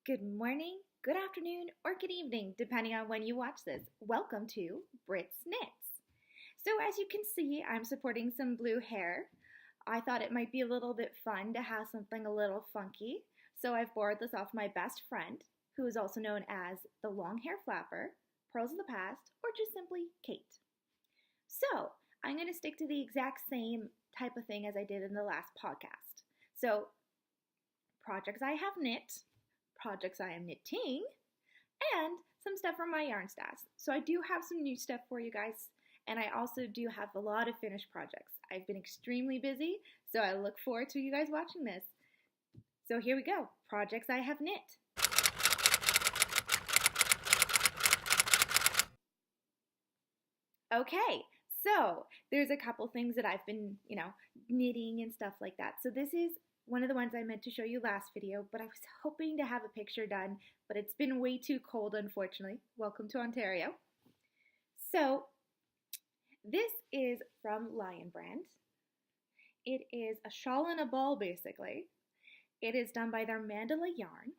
Good morning, good afternoon, or good evening, depending on when you watch this. Welcome to Britt's Knits. So as you can see, I'm sporting some blue hair. I thought it might be a little bit fun to have something a little funky. So I've borrowed this off my best friend, who is also known as the Long Hair Flapper, Pearls of the Past, or just simply Kate. So I'm going to stick to the exact same type of thing as I did in the last podcast. So projects I have knit, projects I am knitting, and some stuff from my yarn stats. So I do have some new stuff for you guys, and I also do have a lot of finished projects. I've been extremely busy, so I look forward to you guys watching this. So here we go, projects I have knit. Okay, so there's a couple things that I've been, knitting and stuff like that. So this is one of the ones I meant to show you last video, but I was hoping to have a picture done, but it's been way too cold, unfortunately. Welcome to Ontario. So this is from Lion Brand. It is a shawl and a ball, basically. It is done by their Mandala yarn.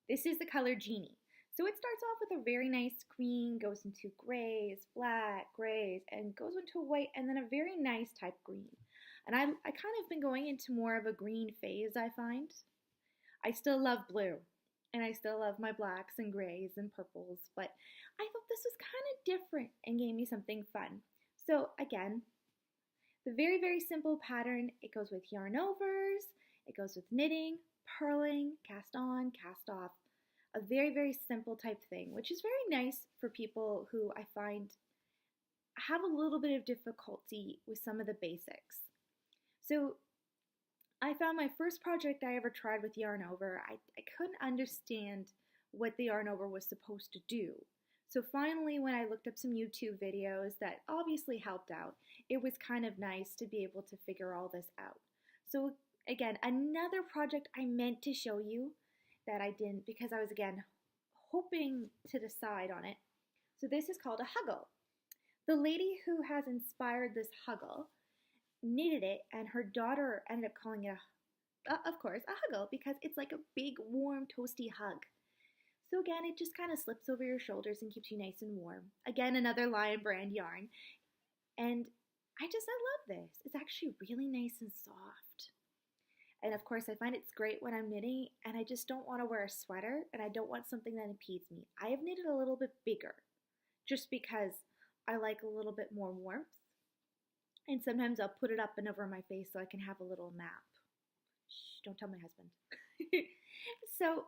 This is the color Genie. So it starts off with a very nice green, goes into grays, black, grays, and goes into white, and then a very nice type green. And I kind of been going into more of a green phase, I find. I still love blue, and I still love my blacks and grays and purples, but I thought this was kind of different and gave me something fun. So again, the very, very simple pattern, it goes with yarn overs, it goes with knitting, purling, cast on, cast off. A very, very simple type thing, which is very nice for people who I find have a little bit of difficulty with some of the basics. So I found my first project I ever tried with yarn over, I couldn't understand what the yarn over was supposed to do. So finally, when I looked up some YouTube videos that obviously helped out, it was kind of nice to be able to figure all this out. So again, another project I meant to show you that I didn't because I was, again, hoping to decide on it. So this is called a huggle. The lady who has inspired this huggle knitted it, and her daughter ended up calling it, of course, a huggle because it's like a big, warm, toasty hug. So again, it just kind of slips over your shoulders and keeps you nice and warm. Again, another Lion Brand yarn. And I love this. It's actually really nice and soft. And of course, I find it's great when I'm knitting and I just don't want to wear a sweater and I don't want something that impedes me. I have knitted a little bit bigger just because I like a little bit more warmth. And sometimes I'll put it up and over my face so I can have a little nap. Shh, don't tell my husband. So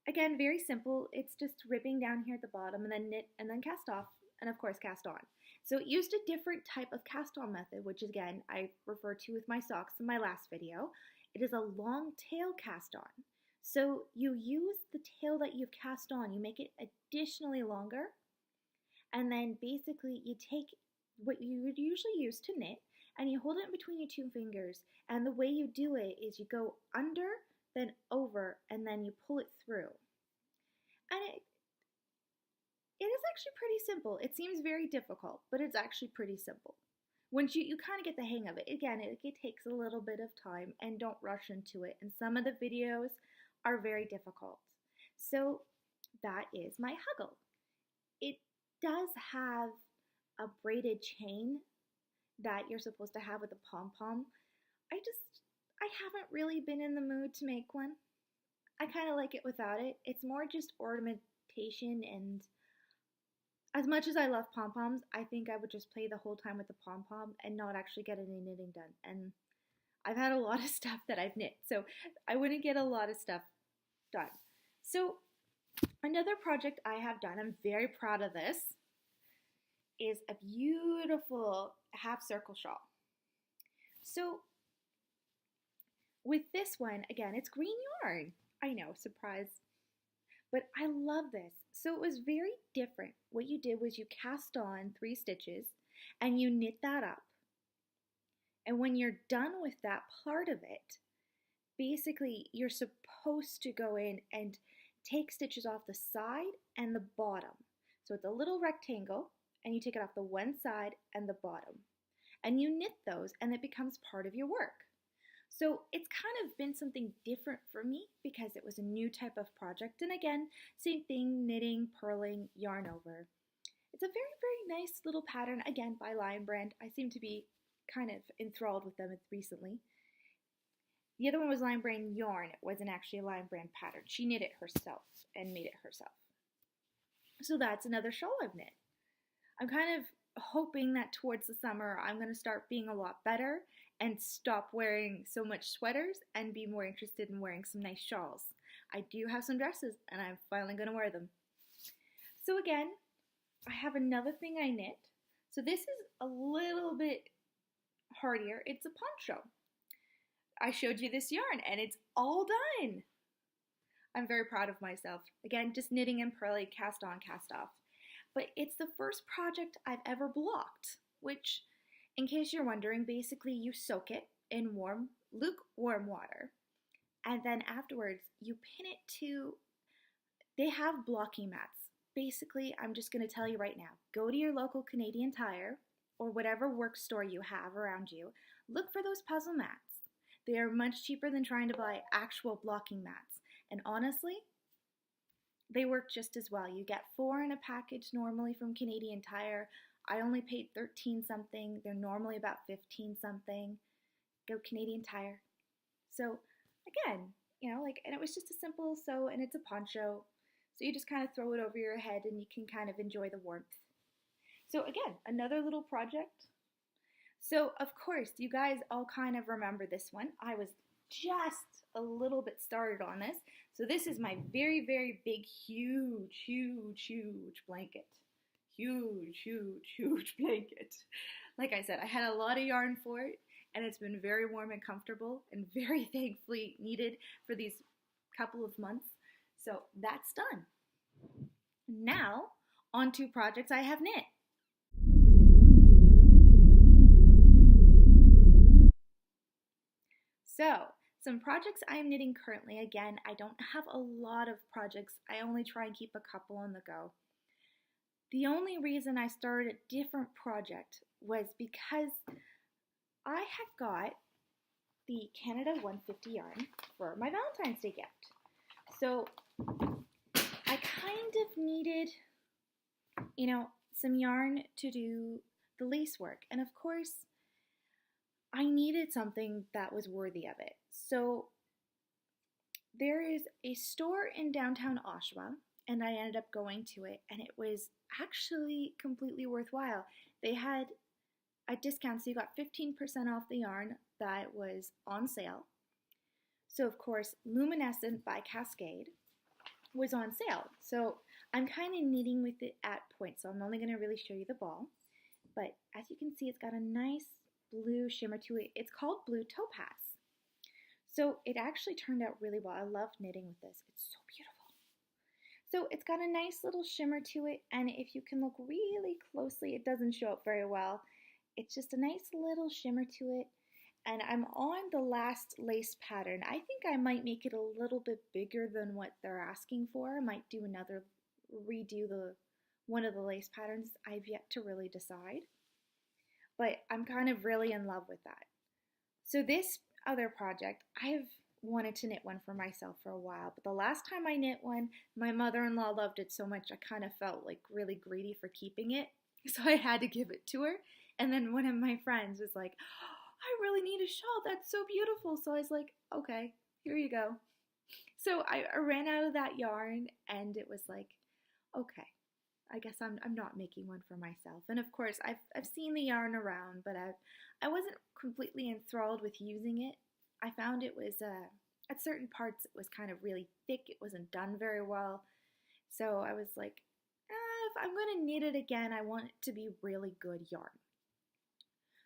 again, very simple. It's just ribbing down here at the bottom and then knit and then cast off and of course cast on. So it used a different type of cast on method, which again, I referred to with my socks in my last video. It is a long tail cast on. So you use the tail that you've cast on, you make it additionally longer, and then basically you take what you would usually use to knit and you hold it in between your two fingers, and the way you do it is you go under, then over, and then you pull it through. And it is actually pretty simple. It seems very difficult, but it's actually pretty simple. Once you kind of get the hang of it, again, it takes a little bit of time, and don't rush into it. And some of the videos are very difficult. So that is my huggle. It does have a braided chain that you're supposed to have with a pom-pom. I haven't really been in the mood to make one. I kind of like it without it. It's more just ornamentation, and as much as I love pom-poms, I think I would just play the whole time with the pom-pom and not actually get any knitting done. And I've had a lot of stuff that I've knit, so I wouldn't get a lot of stuff done. So another project I have done, I'm very proud of this, is a beautiful half circle shawl. So with this one, again, it's green yarn. I know, surprise. But I love this. So it was very different. What you did was you cast on 3 stitches and you knit that up. And when you're done with that part of it, basically you're supposed to go in and take stitches off the side and the bottom. So it's a little rectangle, and you take it off the one side and the bottom. And you knit those, and it becomes part of your work. So it's kind of been something different for me because it was a new type of project. And again, same thing, knitting, purling, yarn over. It's a very, very nice little pattern, again, by Lion Brand. I seem to be kind of enthralled with them recently. The other one was Lion Brand yarn. It wasn't actually a Lion Brand pattern. She knit it herself and made it herself. So that's another shawl I've knit. I'm kind of hoping that towards the summer I'm going to start being a lot better and stop wearing so much sweaters and be more interested in wearing some nice shawls. I do have some dresses and I'm finally going to wear them. So again, I have another thing I knit. So this is a little bit hardier. It's a poncho. I showed you this yarn and it's all done. I'm very proud of myself. Again, just knitting and purling, cast on, cast off. But it's the first project I've ever blocked, which, in case you're wondering, basically you soak it in lukewarm water, and then afterwards you pin it to, they have blocking mats. Basically, I'm just going to tell you right now, go to your local Canadian Tire or whatever work store you have around you, look for those puzzle mats. They are much cheaper than trying to buy actual blocking mats. And honestly, they work just as well. You get 4 in a package normally from Canadian Tire. I only paid 13 something. They're normally about 15 something. Go Canadian Tire. So again, you know, like, and it was just a simple sew, and it's a poncho. So you just kind of throw it over your head and you can kind of enjoy the warmth. So again, another little project. So of course, you guys all kind of remember this one. I was just a little bit started on this. So this is my very, very big, huge, huge, huge blanket. Huge, huge, huge blanket. Like I said, I had a lot of yarn for it, and it's been very warm and comfortable and very thankfully needed for these couple of months. So that's done. Now, on to projects I have knit. So, some projects I am knitting currently. Again, I don't have a lot of projects. I only try and keep a couple on the go. The only reason I started a different project was because I had got the Canada 150 yarn for my Valentine's Day gift. So I kind of needed, you know, some yarn to do the lace work. And of course, I needed something that was worthy of it. So there is a store in downtown Oshawa, and I ended up going to it, and it was actually completely worthwhile. They had a discount, so you got 15% off the yarn that was on sale. So of course, Luminescent by Cascade was on sale. So I'm kind of knitting with it at points, so I'm only going to really show you the ball. But as you can see, it's got a nice blue shimmer to it. It's called Blue Topaz. So it actually turned out really well. I love knitting with this. It's so beautiful. So it's got a nice little shimmer to it, and if you can look really closely, it doesn't show up very well. It's just a nice little shimmer to it, and I'm on the last lace pattern. I think I might make it a little bit bigger than what they're asking for. I might do redo one of the lace patterns. I've yet to really decide, but I'm kind of really in love with that. So this other project, I've wanted to knit one for myself for a while, but the last time I knit one, my mother-in-law loved it so much I kind of felt like really greedy for keeping it, so I had to give it to her. And then one of my friends was like, oh, I really need a shawl, that's so beautiful. So I was like, okay, here you go. So I ran out of that yarn, and it was like, okay, I guess I'm not making one for myself. And of course, I've seen the yarn around, but I wasn't completely enthralled with using it. I found it was, at certain parts, it was kind of really thick. It wasn't done very well. So I was like, if I'm going to knit it again, I want it to be really good yarn.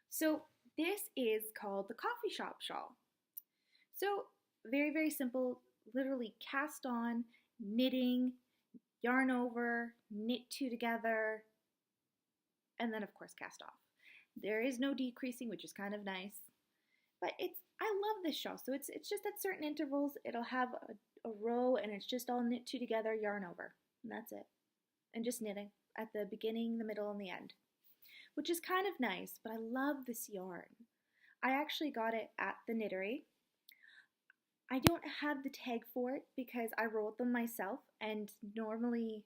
So this is called the Coffee Shop Shawl. So very, very simple, literally cast on, knitting, yarn over, knit 2 together, and then of course cast off. There is no decreasing, which is kind of nice, but I love this shawl. So it's just at certain intervals, it'll have a row, and it's just all knit 2 together, yarn over, and that's it. And just knitting at the beginning, the middle, and the end, which is kind of nice, but I love this yarn. I actually got it at the Knittery. I don't have the tag for it because I rolled them myself, and normally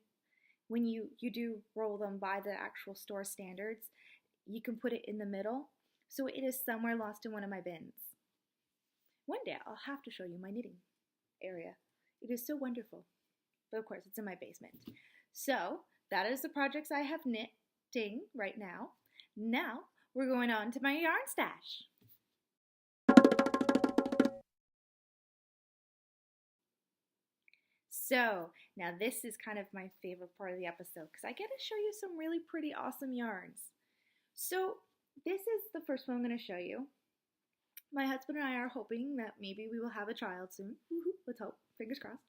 when you do roll them by the actual store standards, you can put it in the middle. So it is somewhere lost in one of my bins. One day I'll have to show you my knitting area. It is so wonderful. But of course, it's in my basement. So that is the projects I have knitting right now. Now we're going on to my yarn stash. So now this is kind of my favorite part of the episode because I get to show you some really pretty awesome yarns. So this is the first one I'm going to show you. My husband and I are hoping that maybe we will have a child soon. Woo-hoo, let's hope. Fingers crossed.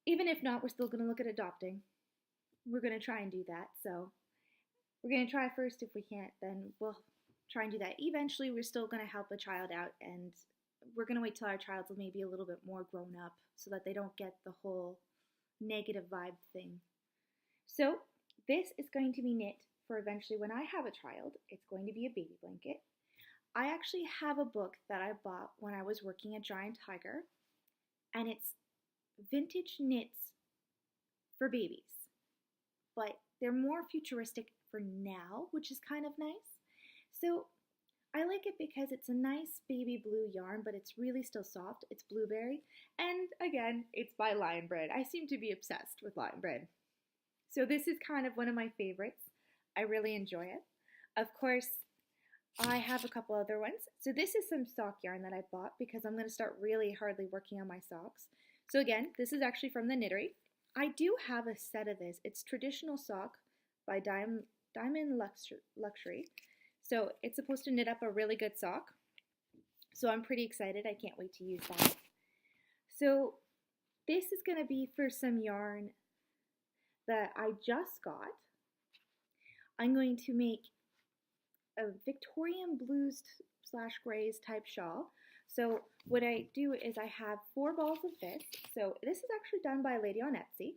Even if not, we're still going to look at adopting. We're going to try and do that. So we're going to try first. If we can't, then we'll try and do that. Eventually, we're still going to help a child out, and we're going to wait till our child's maybe a little bit more grown up so that they don't get the whole negative vibe thing. So this is going to be knit for eventually when I have a child. It's going to be a baby blanket. I actually have a book that I bought when I was working at Giant Tiger, and it's vintage knits for babies, but they're more futuristic for now, which is kind of nice. So I like it because it's a nice baby blue yarn, but it's really still soft. It's blueberry, and again, it's by Lion Bread. I seem to be obsessed with Lion Bread. So this is kind of one of my favorites. I really enjoy it. Of course, I have a couple other ones. So this is some sock yarn that I bought because I'm going to start really hardly working on my socks. So again, this is actually from the Knittery. I do have a set of this. It's Traditional Sock by Diamond Luxury. So it's supposed to knit up a really good sock. So I'm pretty excited. I can't wait to use that. So this is going to be for some yarn that I just got. I'm going to make a Victorian blues / grays type shawl. So what I do is I have 4 balls of this. So this is actually done by a lady on Etsy.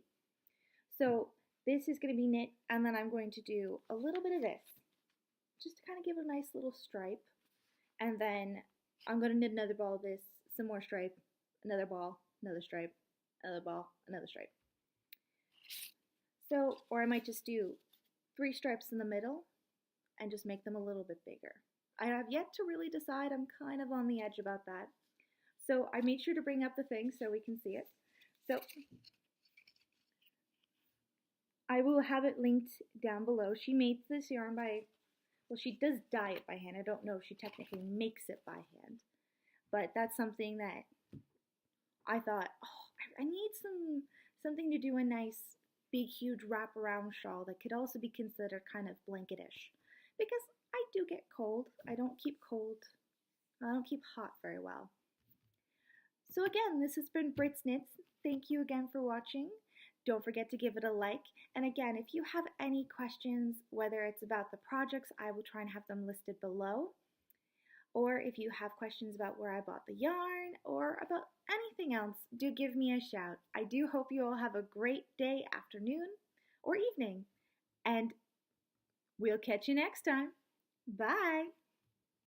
So this is going to be knit, and then I'm going to do a little bit of this, just to kind of give it a nice little stripe. And then I'm going to knit another ball of this, some more stripe, another ball, another stripe, another ball, another stripe. So, or I might just do 3 stripes in the middle and just make them a little bit bigger. I have yet to really decide. I'm kind of on the edge about that. So I made sure to bring up the thing so we can see it. So I will have it linked down below. She made this yarn by, well, she does dye it by hand. I don't know if she technically makes it by hand. But that's something that I thought, oh, I need something to do a nice, big, huge wraparound shawl that could also be considered kind of blanketish. Because I do get cold. I don't keep cold. I don't keep hot very well. So again, this has been Britt's Knits. Thank you again for watching. Don't forget to give it a like. And again, if you have any questions, whether it's about the projects, I will try and have them listed below. Or if you have questions about where I bought the yarn or about anything else, do give me a shout. I do hope you all have a great day, afternoon, or evening. And we'll catch you next time. Bye!